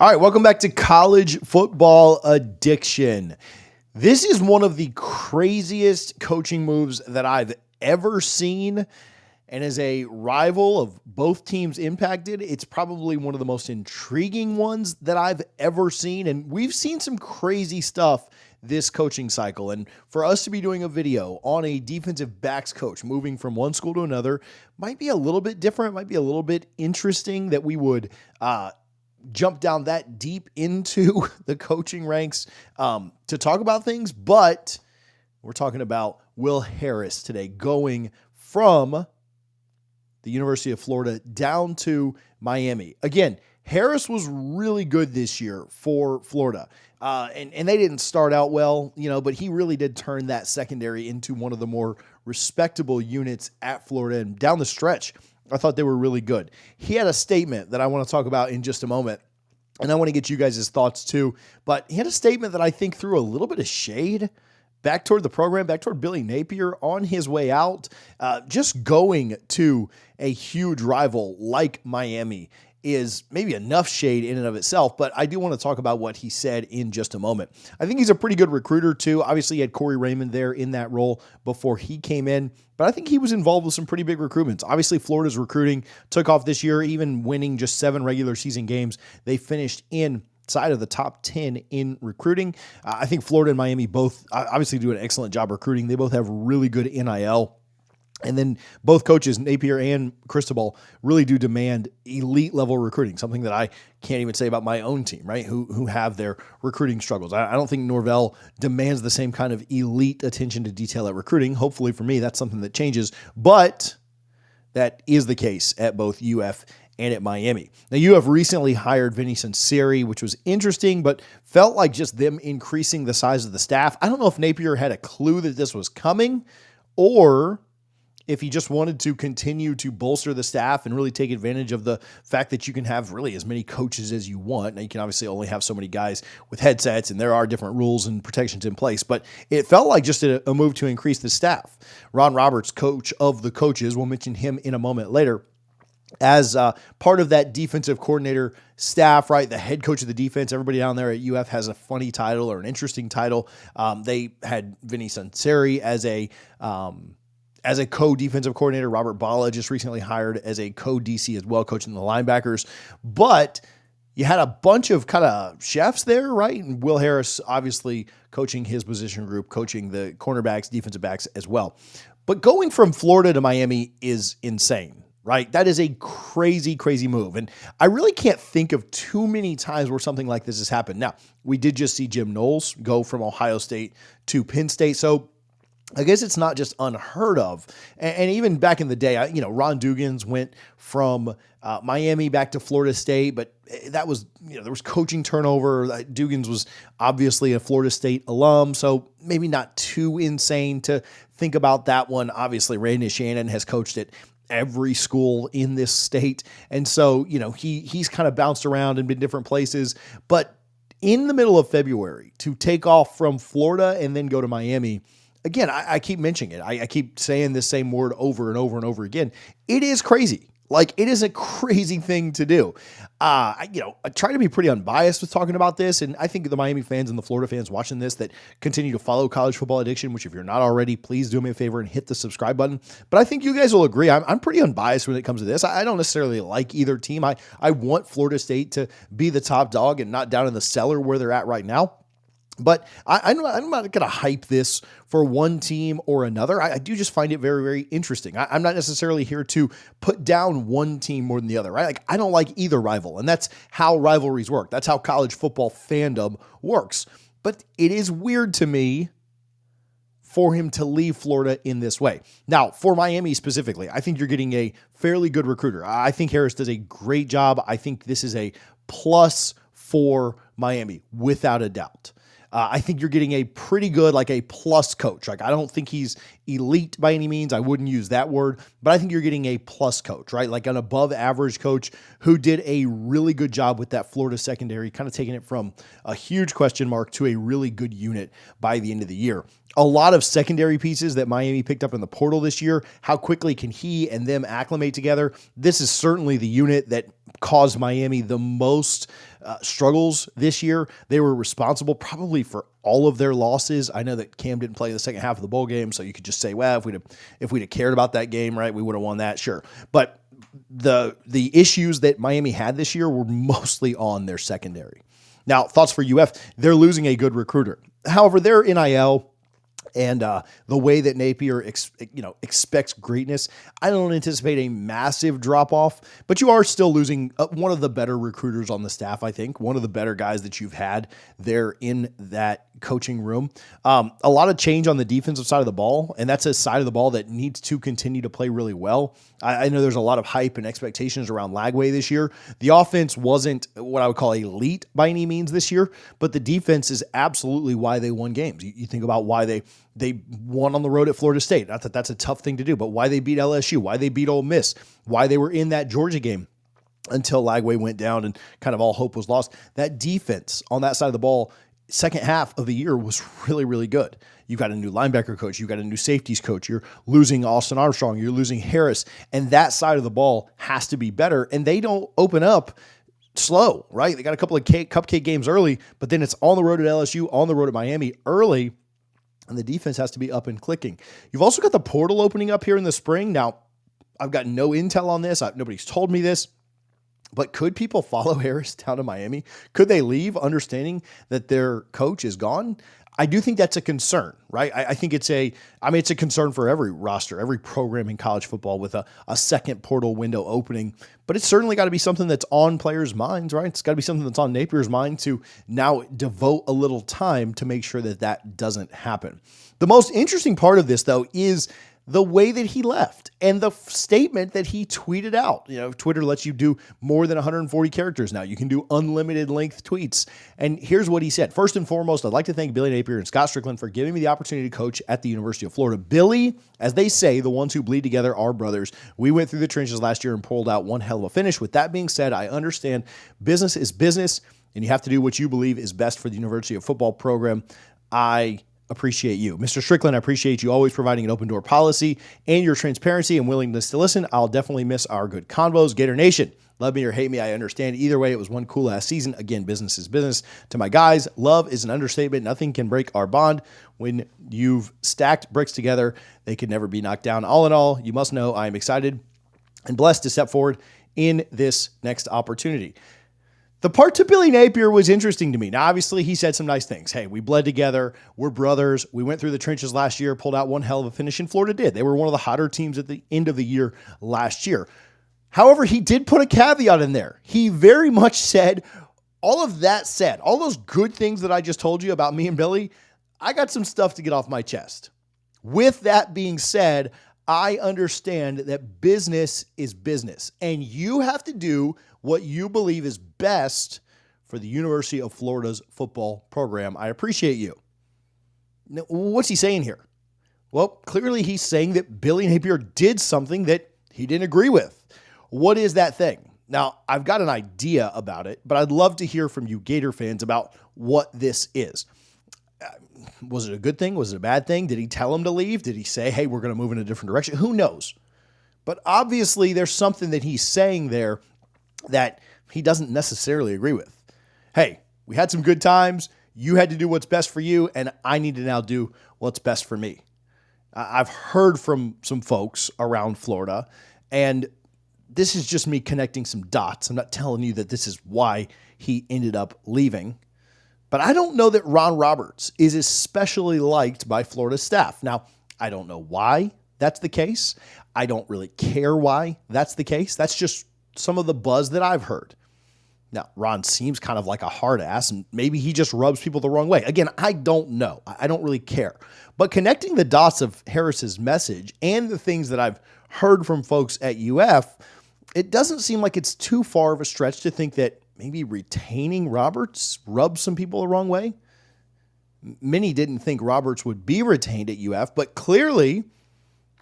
All right, welcome back to College Football Addiction. This is one of the craziest coaching moves that I've ever seen. And as a rival of both teams impacted, it's probably one of the most intriguing ones that I've ever seen. And we've seen some crazy stuff this coaching cycle. And for us to be doing a video on a defensive backs coach moving from one school to another might be a little bit different, might be a little bit interesting that we would jump down that deep into the coaching ranks to talk about things. But we're talking about Will Harris today, going from the University of Florida down to Miami. Again, Harris was really good this year for Florida. And they didn't start out well, but he really did turn that secondary into one of the more respectable units at Florida. And down the stretch, I thought they were really good. He had a statement that I want to talk about in just a moment, and I want to get you guys' thoughts too. But he had a statement that I think threw a little bit of shade back toward the program, back toward Billy Napier on his way out. Just going to a huge rival like Miami is maybe enough shade in and of itself, but I do want to talk about what he said in just a moment. I think he's a pretty good recruiter too. Obviously, he had Corey Raymond there in that role before he came in, but I think he was involved with some pretty big recruitments. Obviously, Florida's recruiting took off this year, even winning just 7 regular season games. They finished inside of the top 10 in recruiting. I think Florida and Miami both obviously do an excellent job recruiting. They both have really good NIL. And then both coaches, Napier and Cristobal, really do demand elite level recruiting, something that I can't even say about my own team, right? Who have their recruiting struggles. I don't think Norvell demands the same kind of elite attention to detail at recruiting. Hopefully for me, that's something that changes, but that is the case at both UF and at Miami. Now, UF recently hired Vinny Sunseri, which was interesting, but felt like just them increasing the size of the staff. I don't know if Napier had a clue that this was coming, or if he just wanted to continue to bolster the staff and really take advantage of the fact that you can have really as many coaches as you want. Now, you can obviously only have so many guys with headsets, and there are different rules and protections in place, but it felt like just a move to increase the staff. Ron Roberts, coach of the coaches, we'll mention him in a moment later, as part of that defensive coordinator staff, right? The head coach of the defense. Everybody down there at UF has a funny title or an interesting title. They had Vinny Sunseri as a co-defensive coordinator. Robert Bala just recently hired as a co-DC as well, coaching the linebackers. But you had a bunch of kind of chefs there, right? And Will Harris obviously coaching his position group, coaching the cornerbacks, defensive backs as well. But going from Florida to Miami is insane, right? That is a crazy, crazy move. And I really can't think of too many times where something like this has happened. Now, we did just see Jim Knowles go from Ohio State to Penn State. So I guess it's not just unheard of. And even back in the day, Ron Dugans went from Miami back to Florida State, but that was, there was coaching turnover. Dugans was obviously a Florida State alum, so maybe not too insane to think about that one. Obviously, Randy Shannon has coached at every school in this state. And so, he's kind of bounced around and been different places. But in the middle of February, to take off from Florida and then go to Miami, again, I keep mentioning it. I keep saying this same word over and over and over again. It is crazy. Like, it is a crazy thing to do. I try to be pretty unbiased with talking about this, and I think the Miami fans and the Florida fans watching this that continue to follow College Football Addiction, which if you're not already, please do me a favor and hit the subscribe button. But I think you guys will agree. I'm pretty unbiased when it comes to this. I don't necessarily like either team. I want Florida State to be the top dog and not down in the cellar where they're at right now. But I'm not going to hype this for one team or another. I do just find it very, very interesting. I'm not necessarily here to put down one team more than the other, right? Like, I don't like either rival, and that's how rivalries work. That's how college football fandom works. But it is weird to me for him to leave Florida in this way. Now, for Miami specifically, I think you're getting a fairly good recruiter. I think Harris does a great job. I think this is a plus for Miami, without a doubt. I think you're getting a pretty good, like a plus coach. Like, I don't think he's elite by any means. I wouldn't use that word, but I think you're getting a plus coach, right? Like an above average coach who did a really good job with that Florida secondary, kind of taking it from a huge question mark to a really good unit by the end of the year. A lot of secondary pieces that Miami picked up in the portal this year. How quickly can he and them acclimate together? This is certainly the unit that caused Miami the most struggles this year. They were responsible probably for all of their losses. I know that Cam didn't play in the second half of the bowl game, so you could just say, well, if we'd have cared about that game, right, we would have won that, sure. But the issues that Miami had this year were mostly on their secondary. Now, thoughts for UF, they're losing a good recruiter. However, their NIL and the way that Napier expects greatness, I don't anticipate a massive drop-off, but you are still losing one of the better recruiters on the staff, I think, one of the better guys that you've had there in that coaching room. A lot of change on the defensive side of the ball, and that's a side of the ball that needs to continue to play really well. I know there's a lot of hype and expectations around Lagway this year. The offense wasn't what I would call elite by any means this year, but the defense is absolutely why they won games. You think about why they won on the road at Florida State. Not that that's a tough thing to do, but why they beat LSU, why they beat Ole Miss, why they were in that Georgia game until Lagway went down and kind of all hope was lost. That defense on that side of the ball, second half of the year, was really, really good. You've got a new linebacker coach. You've got a new safeties coach. You're losing Austin Armstrong. You're losing Harris. And that side of the ball has to be better. And they don't open up slow, right? They got a couple of cupcake games early, but then it's on the road at LSU, on the road at Miami early, and the defense has to be up and clicking. You've also got the portal opening up here in the spring. Now, I've got no intel on this. Nobody's told me this. But could people follow Harris down to Miami? Could they leave understanding that their coach is gone? I do think that's a concern, right? I think it's a concern for every roster, every program in college football with a second portal window opening. But it's certainly got to be something that's on players' minds, right? It's got to be something that's on Napier's mind to now devote a little time to make sure that that doesn't happen. The most interesting part of this, though, is the way that he left and the statement that he tweeted out. You know, Twitter lets you do more than 140 characters now. You can do unlimited length tweets. And here's what he said. First and foremost, I'd like to thank Billy Napier and Scott Strickland for giving me the opportunity to coach at the University of Florida. Billy, as they say, the ones who bleed together are brothers. We went through the trenches last year and pulled out one hell of a finish. With that being said, I understand business is business and you have to do what you believe is best for the University of Football program. I appreciate you. Mr. Strickland, I appreciate you always providing an open door policy and your transparency and willingness to listen. I'll definitely miss our good convos. Gator Nation, love me or hate me, I understand. Either way, it was one cool ass season. Again, business is business. To my guys, love is an understatement. Nothing can break our bond. When you've stacked bricks together, they can never be knocked down. All in all, you must know I am excited and blessed to step forward in this next opportunity. The part to Billy Napier was interesting to me. Now, obviously, he said some nice things. Hey, we bled together. We're brothers. We went through the trenches last year, pulled out one hell of a finish, and Florida did. They were one of the hotter teams at the end of the year last year. However, he did put a caveat in there. He very much said, all of that said, all those good things that I just told you about me and Billy, I got some stuff to get off my chest. With that being said, I understand that business is business, and you have to do what you believe is best for the University of Florida's football program. I appreciate you. Now, what's he saying here? Well, clearly he's saying that Billy Napier did something that he didn't agree with. What is that thing? Now, I've got an idea about it, but I'd love to hear from you Gator fans about what this is. Was it a good thing? Was it a bad thing? Did he tell him to leave? Did he say, hey, we're going to move in a different direction? Who knows? But obviously there's something that he's saying there that he doesn't necessarily agree with. Hey, we had some good times. You had to do what's best for you, and I need to now do what's best for me. I've heard from some folks around Florida, and this is just me connecting some dots. I'm not telling you that this is why he ended up leaving. But I don't know that Ron Roberts is especially liked by Florida staff. Now, I don't know why that's the case. I don't really care why that's the case. That's just some of the buzz that I've heard. Now, Ron seems kind of like a hard ass, and maybe he just rubs people the wrong way. Again, I don't know. I don't really care. But connecting the dots of Harris's message and the things that I've heard from folks at UF, it doesn't seem like it's too far of a stretch to think that maybe retaining Roberts rubs some people the wrong way. Many didn't think Roberts would be retained at UF, but clearly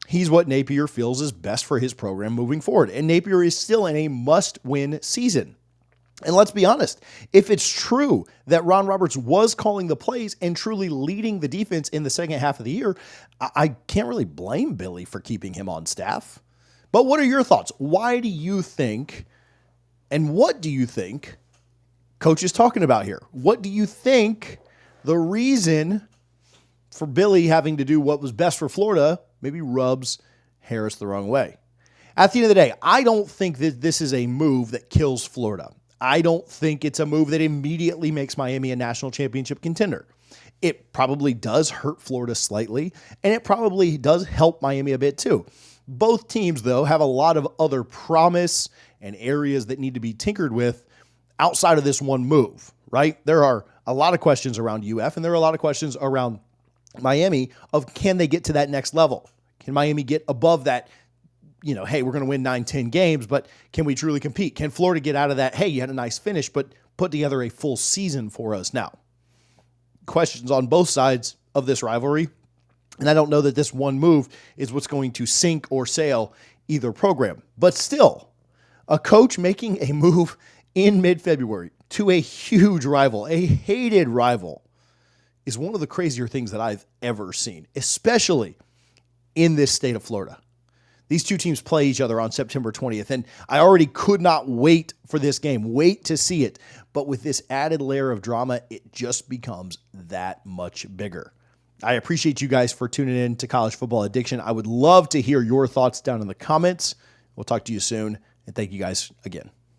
he's what Napier feels is best for his program moving forward. And Napier is still in a must-win season. And let's be honest, if it's true that Ron Roberts was calling the plays and truly leading the defense in the second half of the year, I can't really blame Billy for keeping him on staff. But what are your thoughts? Why do you think And what do you think Coach is talking about here? What do you think the reason for Billy having to do what was best for Florida maybe rubs Harris the wrong way? At the end of the day, I don't think that this is a move that kills Florida. I don't think it's a move that immediately makes Miami a national championship contender. It probably does hurt Florida slightly, and it probably does help Miami a bit too. Both teams, though, have a lot of other promise and areas that need to be tinkered with outside of this one move, right? There are a lot of questions around UF, and there are a lot of questions around Miami of can they get to that next level? Can Miami get above that? Hey, we're going to win 9-10 games, but can we truly compete? Can Florida get out of that? Hey, you had a nice finish, but put together a full season for us now. Questions on both sides of this rivalry. And I don't know that this one move is what's going to sink or sail either program. But still, a coach making a move in mid-February to a huge rival, a hated rival, is one of the crazier things that I've ever seen, especially in this state of Florida. These two teams play each other on September 20th, and I already could not wait for this game, wait to see it. But with this added layer of drama, it just becomes that much bigger. I appreciate you guys for tuning in to College Football Addiction. I would love to hear your thoughts down in the comments. We'll talk to you soon, and thank you guys again.